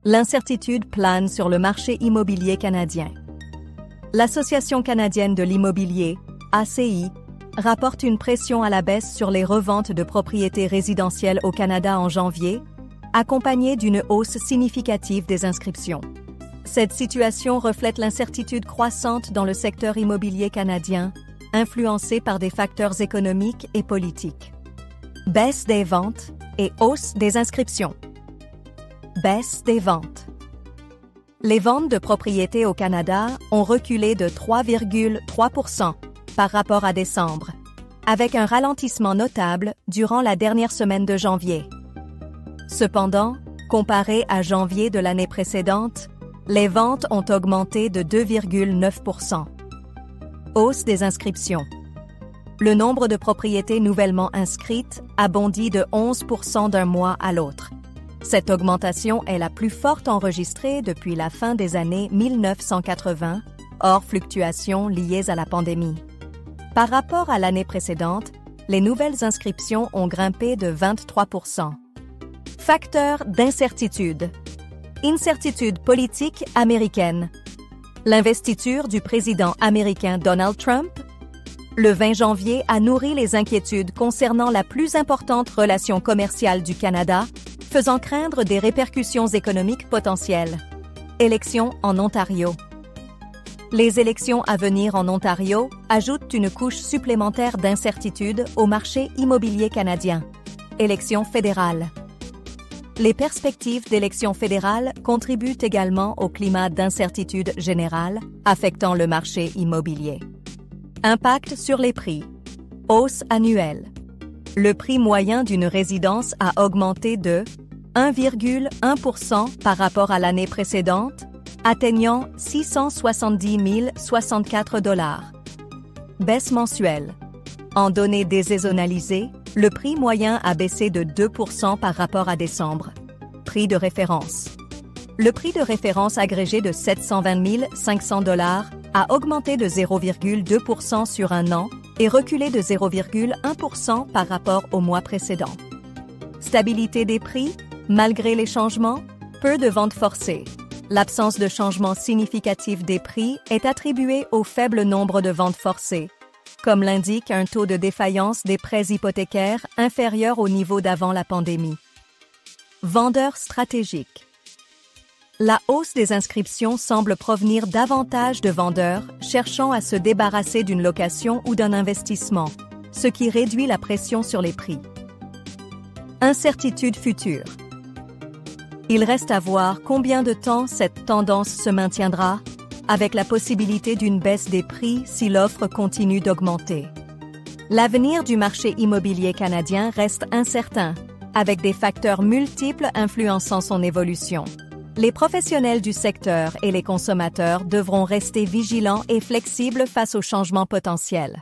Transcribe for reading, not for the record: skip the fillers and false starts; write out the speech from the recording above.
L'incertitude plane sur le marché immobilier canadien. L'Association canadienne de l'immobilier, ACI, rapporte une pression à la baisse sur les reventes de propriétés résidentielles au Canada en janvier, accompagnée d'une hausse significative des inscriptions. Cette situation reflète l'incertitude croissante dans le secteur immobilier canadien, influencée par des facteurs économiques et politiques. Baisse des ventes et hausse des inscriptions. Baisse des ventes. Les ventes de propriétés au Canada ont reculé de 3,3% par rapport à décembre, avec un ralentissement notable durant la dernière semaine de janvier. Cependant, comparé à janvier de l'année précédente, les ventes ont augmenté de 2,9%. Hausse des inscriptions. Le nombre de propriétés nouvellement inscrites a bondi de 11% d'un mois à l'autre. Cette augmentation est la plus forte enregistrée depuis la fin des années 1980, hors fluctuations liées à la pandémie. Par rapport à l'année précédente, les nouvelles inscriptions ont grimpé de 23%. Facteurs d'incertitude. Incertitude politique américaine. L'investiture du président américain Donald Trump, le 20 janvier, a nourri les inquiétudes concernant la plus importante relation commerciale du Canada, faisant craindre des répercussions économiques potentielles. Élections en Ontario. Les élections à venir en Ontario ajoutent une couche supplémentaire d'incertitude au marché immobilier canadien. Élections fédérales. Les perspectives d'élections fédérales contribuent également au climat d'incertitude générale affectant le marché immobilier. Impact sur les prix. Hausse annuelle. Le prix moyen d'une résidence a augmenté de 1,1% par rapport à l'année précédente, atteignant 670 064 $. Baisse mensuelle. En données désaisonnalisées, le prix moyen a baissé de 2% par rapport à décembre. Prix de référence. Le prix de référence agrégé de 720 500 $ a augmenté de 0,2% sur un an et reculé de 0,1% par rapport au mois précédent. Stabilité des prix, malgré les changements, peu de ventes forcées. L'absence de changement significatif des prix est attribuée au faible nombre de ventes forcées, comme l'indique un taux de défaillance des prêts hypothécaires inférieur au niveau d'avant la pandémie. Vendeurs stratégiques. La hausse des inscriptions semble provenir davantage de vendeurs cherchant à se débarrasser d'une location ou d'un investissement, ce qui réduit la pression sur les prix. Incertitude future. Il reste à voir combien de temps cette tendance se maintiendra, avec la possibilité d'une baisse des prix si l'offre continue d'augmenter. L'avenir du marché immobilier canadien reste incertain, avec des facteurs multiples influençant son évolution. Les professionnels du secteur et les consommateurs devront rester vigilants et flexibles face aux changements potentiels.